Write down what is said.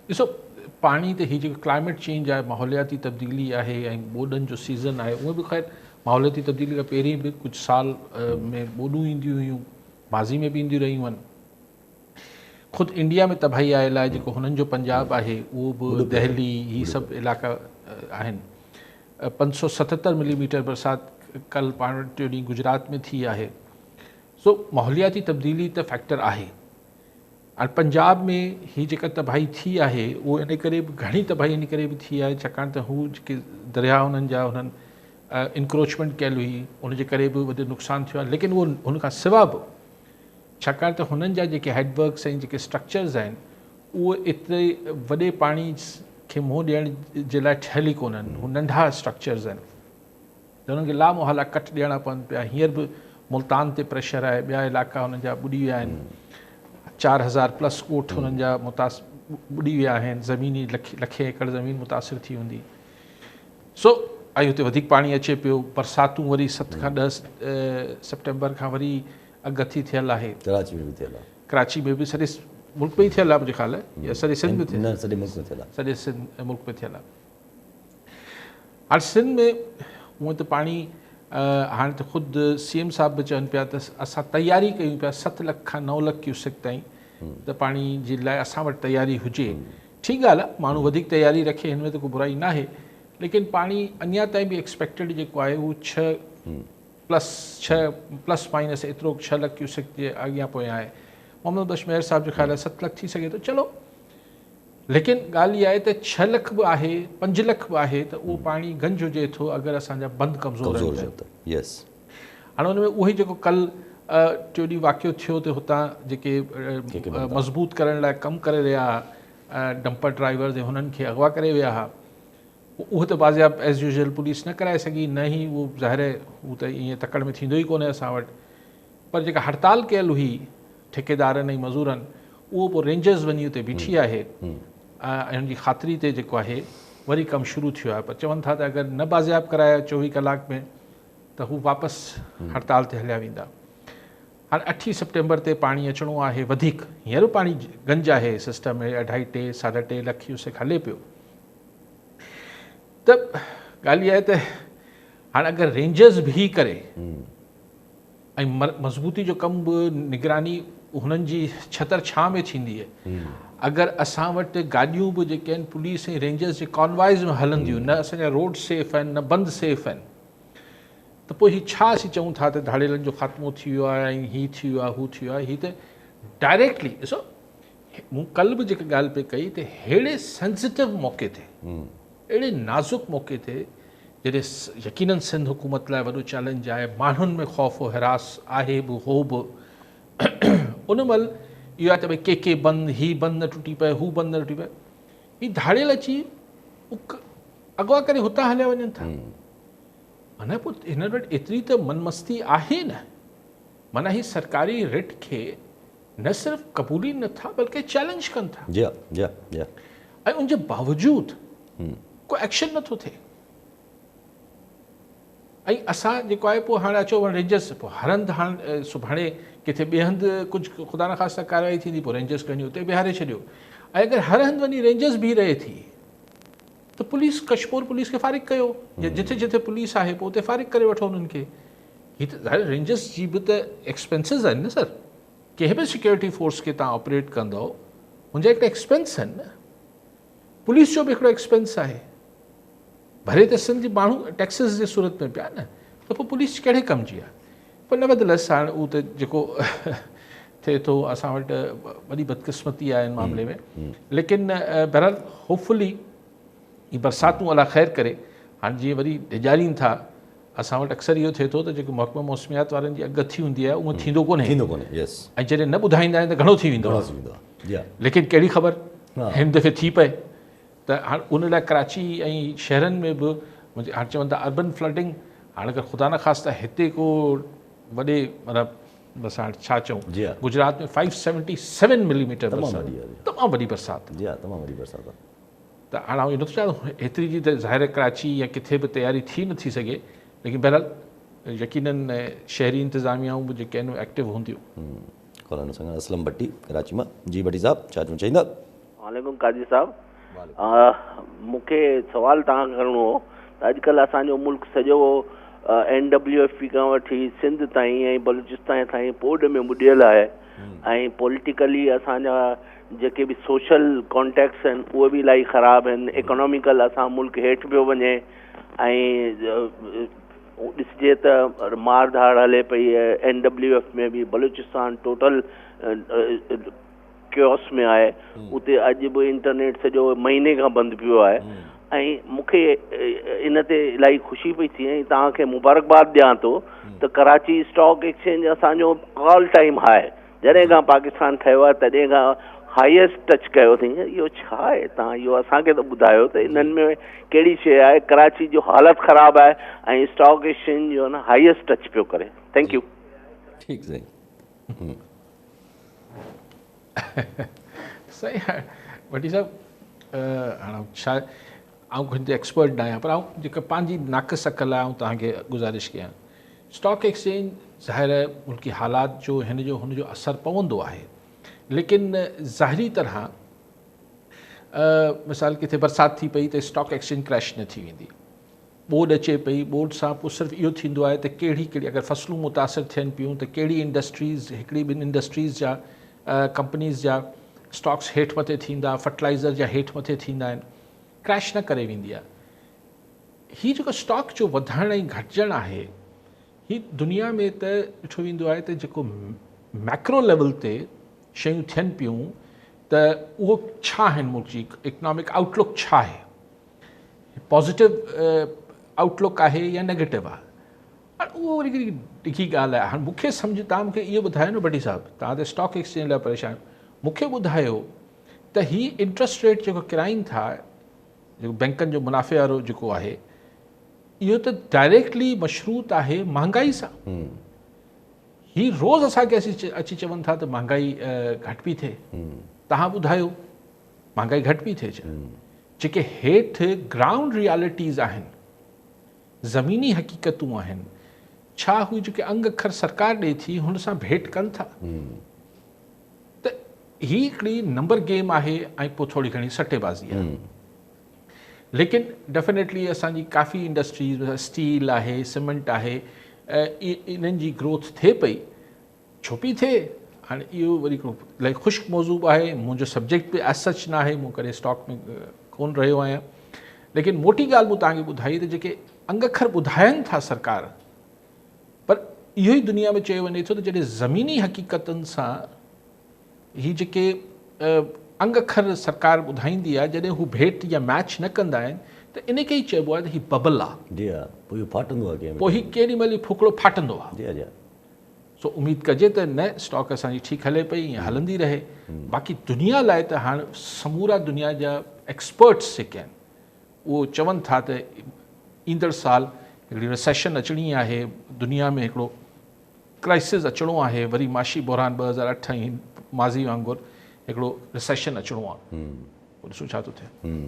ॾिसो पाणी ते हीअ जेको क्लाइमेट चेंज आहे, माहौलियाती तब्दीली आहे ऐं ॿोॾनि जो सीज़न आहे, उहे बि ख़ैर माहौलियाती तब्दीली खां पहिरीं बि कुझु साल में ॿोॾूं ईंदियूं हुयूं, माज़ी में बि ईंदियूं रहियूं आहिनि। ख़ुदि इंडिया में तबाही आयल आहे, जेको हुननि जो पंजाब आहे उहो बि, दिल्ली, हीअ सभु इलाइक़ा आहिनि। 577 मिलीमीटर बरसाति कल्ह पाण वटि टियों ॾींहुं गुजरात में थी आहे। सो माहौलियाती तब्दीली त फैक्टर आहे। ऐं पंजाब में हीअ जेका तबाही थी आहे उहो इन करे बि, घणी तबाही इन करे बि थी आहे छाकाणि त हू जेके दरिया हुननि जा हुननि इंक्रोचमेंट कयल हुई, उनजे करे बि वधीक नुक़सानु थियो आहे। लेकिन उहो हुनखां सवाइ बि छाकाणि त हुननि जा जेके हेडवर्क्स ऐं जेके स्ट्रक्चर्स आहिनि उहे एतिरे वॾे पाणी खे मुंहुं ॾियण जे लाइ ठहियल ई कोन्हनि, हू नंढा स्ट्रक्चर्स आहिनि त हुननि खे लामोहाला कट ॾियणा पवनि पिया। हींअर बि मुल्तान ते प्रेशर आहे, ॿिया इलाइक़ा हुननि जा ॿुॾी विया आहिनि, 4000+ ॻोठ हुननि जा ॿुॾी विया आहिनि, ज़मीनी लखे एकड़ ज़मीन मुतासिर थी हूंदी। सो ऐं हुते वधीक पाणी अचे पियो, बरसातूं वरी 7 खां 10 सेप्टेम्बर खां वरी अगती थियल आहे। कराची में बि थियल आहे, कराची में बि सॼे मुल्क में ई थियल आहे मुंहिंजे ख़्याल आहे, या सॼे सिंध में थियल आहे? सॼे मुल्क में थियल आहे, सॼे सिंध मुल्क में थियल आहे। हाणे सिंध में हूअं त पाणी हाणे त ख़ुदि CM साहिब बि चवनि पिया त असां तयारी कयूं पिया 7 लाख खां 9 लाख क्यूसेक ताईं, त पाणी जे लाइ असां वटि तयारी हुजे। ठीकु ॻाल्हि आहे, माण्हू वधीक तयारी रखे, हिन में त को बुराई न आहे, लेकिन पाणी अञा ताईं बि एक्सपेक्टेड जेको आहे उहो 6+6+- एतिरो 6 लाख क्यूसेक जे अॻियां पोयां आहे। मोहम्मद बशमेर साहिब जो ख़्याल आहे 7 लाख थी सघे थो, चलो। लेकिन ॻाल्हि इहा आहे त 6 लाख बि आहे, 5 लाख बि आहे, त उहो पाणी गंज हुजे थो अगरि असांजा बंदि कमज़ोर आहिनि। हाणे हुन में उहो ई जेको कल्ह टियों ॾींहुं वाक़ियो थियो त हुतां जेके मज़बूत करण लाइ कमु करे रहिया डंपर ड्राइवर्स ऐं हुननि खे अगवा करे विया हुआ, उहो त बाज़ियाब एज़ यूजुअल पुलिस न कराए सघी, न ई उहो ज़ाहिर हू त ईअं तकड़ में थींदो ई कोन्हे असां वटि। पर जेका हड़ताल कयल हुई ठेकेदारनि ऐं मज़ूरनि, उहो पोइ रेंजर्स वञी उते बीठी आहे ऐं हुनजी ख़ातिरी ते जेको आहे वरी कमु शुरू थियो आहे। पर चवनि था त अगरि न बाज़ियाब कराया 24 कलाक में त हू वापसि हड़ताल ते हलिया वेंदा। हाणे 8 सेप्टेम्बर ते पाणी अचिणो आहे वधीक, हींअर पाणी गंज आहे सिस्टम में 2.5 3.5 लाख क्यूसेक हले पियो। त ॻाल्हि इहा आहे त हाणे अगरि रेंजर्स बीही करे ऐं मज़बूती जो कमु बि निगरानी हुननि जी छतर छां में थींदी आहे, अगरि असां वटि गाॾियूं बि जेके आहिनि पुलिस ऐं रेंजर्स जे कॉन्वाइज़ में हलंदियूं, न असांजा रोड सेफ आहिनि, न बंदि सेफ आहिनि, त पोइ हीअ छा असीं चऊं था त धाड़ेलनि जो ख़ात्मो थी वियो आहे ऐं हीअ थी वियो आहे, हू थी वियो आहे। हीअ त डायरेक्टली ॾिसो, मूं कल्ह बि जेका ॻाल्हि पई कई त अहिड़े सेंसिटिव मौक़े ते, अहिड़े नाज़ुक मौक़े ते, जॾहिं यकीननि सिंध हुकूमत लाइ वॾो चैलेंज आहे, माण्हुनि में ख़ौफ़ व हिरास आहे बि, हो बि, उन महिल इहो आहे त भई के बंदि, हीअ बंदि न टुटी पए, हू बंदि न टुटी पए, हीअ धाड़ियल अची अगवा करे हुतां हलिया वञनि था। माना पोइ हिन वटि एतिरी त मनमस्ती आहे न, माना हीअ सरकारी रिट खे न सिर्फ़ु क़बूल ई नथा बल्कि चैलेंज कनि था, ऐं उनजे बावजूदि को एक्शन नथो थिए। ऐं असां जेको आहे पोइ हाणे अचो वरी रेंजर्स पोइ हर हंधि हाणे सुभाणे किथे ॿिए हंधि कुझु ख़ुदा न ख़ास्ता कार्रवाई थींदी, पोइ रेंजर्स खणी उते बीहारे छॾियो। ऐं अगरि हर हंधि वञी रेंजर्स बीह रहे थी त पुलिस, कशमोर पुलिस खे फ़ारिग कयो, या जिथे जिथे पुलिस आहे पोइ उते फ़ारिग करे वठो उन्हनि खे। हीअ त ज़ाहिर रेंजर्स जी बि त एक्सपेंसिस आहिनि न सर, कंहिं बि सिक्योरिटी फोर्स खे तव्हां ऑपरेट कंदव हुनजा हिकिड़ा एक्सपेंस आहिनि न, पुलिस जो बि हिकिड़ो एक्सपेंस आहे, भरे त सिंध जी माण्हू टैक्सिस जे सूरत में पिया न, त पोइ पुलिस कहिड़े कम जी आहे। पर नेवरदलेस हाणे उहो त जेको थिए थो, असां वटि वॾी बदकिस्मती आहे हिन मामले में। लेकिन बहरहाल होपफुली ही बरसातूं अला ख़ैर करे, हाणे जीअं वरी डिॼारीनि था, असां वटि अक्सर इहो थिए थो त जेको महकमा मौसमियात वारनि जी अॻु थी हूंदी आहे उहो थींदो कोन्हे, ऐं जॾहिं न ॿुधाईंदा आहिनि त घणो थी वेंदो आहे। लेकिन कहिड़ी ख़बर हिन दफ़े थी पए त हाणे उन लाइ कराची ऐं शहरनि में बि हाणे चवनि था अर्बन फ्लडिंग। हाणे अगरि ख़ुदा न ख़ास्ता हिते को वॾे मतिलबु बसि हाणे छा चऊं, गुजरात में 577 मिलीमीटर तमामु वॾी बरसाति, त हाणे आउं इहो नथो चाहियां हेतिरी जी त ज़ाहिर कराची या किथे बि तयारी थी नथी सघे, लेकिन बहरहाल यकीननि शहरी इंतिज़ामियाऊं बि जेके आहिनि एक्टिव हूंदियूं। असलम भट्टी कराची मां। जी भट्टी साहब, छा चवणु चाहींदा? वालेकुम काजी साहब, मूंखे सवाल तव्हां करिणो हो त अॼुकल्ह असांजो मुल्क सॼो NWFP खां वठी सिंध ताईं ऐं बलूचिस्तान ताईं पोड में ॿुॾियल आहे ऐं पॉलिटिकली असांजा जेके बि सोशल कॉन्टेक्ट्स आहिनि उहे बि इलाही ख़राबु आहिनि। इकोनॉमिकल असां मुल्क हेठि पियो वञे ऐं ॾिसिजे त मार धाड़ हले पई। NWF में बि बलूचिस्तान टोटल क्योस में आहे। उते अॼु बि इंटरनेट सॼो महीने खां बंदि पियो आहे ऐं मूंखे इन ते इलाही ख़ुशी पई थी ऐं तव्हांखे मुबारकबाद ॾियां थो त कराची स्टॉक एक्सचेंज असांजो ऑल टाइम हाई, जॾहिं खां पाकिस्तान ठहियो आहे तॾहिं खां हाईएस्ट टच कयो अथई। इहो छा आहे? तव्हां इहो असांखे त ॿुधायो त इन्हनि में कहिड़ी शइ आहे? कराची जो हालति ख़राबु आहे ऐं स्टॉक एक्सचेंज जो न हाईएस्ट टच पियो करे। Thank U. ठीकु साईं। सही आहे वॾी साहिबु। हाणे छा आउं हिन ते एक्सपर्ट न आहियां, पर आउं जेका पंहिंजी नाक़ शकल आहे आउं तव्हांखे गुज़ारिश कयां। स्टॉक एक्सचेंज ज़ाहिर मुल्की हालात जो हुनजो असरु पवंदो आहे, लेकिन ज़ाहिरी तरह मिसाल किथे बरसाति थी पई त स्टॉक एक्सचेंज क्रैश न थी वेंदी। ॿोॾि अचे पई, ॿोॾि सां पोइ सिर्फ़ु इहो थींदो आहे त कहिड़ी अगरि फसलूं मुतासिर थियनि पियूं त कहिड़ी इंडस्ट्रीज़, हिकिड़ी ॿिनि इंडस्ट्रीज़ जा कंपनीज़ जा स्टॉक्स हेठि मथे थींदा, फर्टिलाइज़र जा हेठि मथे थींदा आहिनि, क्रैश न करे वेंदी आहे। हीअ जेको स्टॉक जो वधण ऐं घटिजणु आहे, हीअ दुनिया में त ॾिठो वेंदो आहे त जेको मैक्रो लेवल ते शयूं थियनि पियूं त उहो छा आहिनि, मुल्क जी इकनॉमिक आउटलुक छा आहे, पॉज़िटिव आउटलुक आहे या नेगेटिव आहे। हाणे उहो वरी हिकिड़ी ॾिघी ॻाल्हि आहे। हाणे मूंखे सम्झ, तव्हां मूंखे इहो ॿुधायो न भट्टी साहिबु, तव्हां त स्टॉक एक्सचेंज लाइ परेशान, मूंखे ॿुधायो त हीअ इंट्रस्ट रेट जेको किराइनि था, जेको बैंकनि जो मुनाफ़े वारो जेको आहे, इहो त डायरेक्टली मशरूत आहे महांगाई सां। हीअ रोज़ असांखे अची चवनि था त महांगाई घटि पई थिए। तव्हां ॿुधायो महांगाई घटि पई थिए। जेके हेठि ग्राउंड रियालिटीज़ आहिनि, ज़मीनी हक़ीक़तूं आहिनि, छा हू जेके अंग अखर सरकार ॾिए थी हुन सां भेट कनि था? त हीअ हिकिड़ी नंबर गेम आहे ऐं पोइ थोरी घणी सटेबाज़ी आहे। लेकिन डेफिनेटली असांजी काफ़ी इंडस्ट्रीज़, स्टील आहे, सीमेंट आहे, इन्हनि जी ग्रोथ थिए पई। छो पई थिए? हाणे इहो वरी इलाही ख़ुश्क मौज़ू आहे, मुंहिंजो सब्जेक्ट बि एज सच न आहे, मूं करे स्टॉक में कोन रहियो आहियां। लेकिन मोटी ॻाल्हि मूं तव्हांखे ॿुधाई त जेके अंग अखर ॿुधाइनि था सरकार, पर इहो ई दुनिया में चयो वञे थो त जॾहिं ज़मीनी हक़ीक़तनि सां हीअ जेके अंग अखर सरकार ॿुधाईंदी आहे, जॾहिं हू भेट या मैच न कंदा आहिनि त इन खे ई चइबो आहे त हीअ बबल आहे। जी हा, पोइ इहो फाटंदो आहे, पोइ हीअ केॾी महिल फुकड़ो फाटंदो आहे। जी हा। सो उमेदु कजे त न स्टॉक असांजी ठीकु हले पई, ईअं हलंदी रहे। बाक़ी दुनिया लाइ त हाणे समूरा दुनिया जा एक्सपर्ट्स जेके आहिनि उहो चवनि था त ईंदड़ साल हिकिड़ी रिसेशन अचणी आहे, दुनिया में हिकिड़ो क्राइसिस अचिणो आहे, वरी माशी बहरान 2008 ई माज़ी वांगुरु हिकिड़ो रिसेशन अचिणो आहे। ॾिसूं छा थो थिए।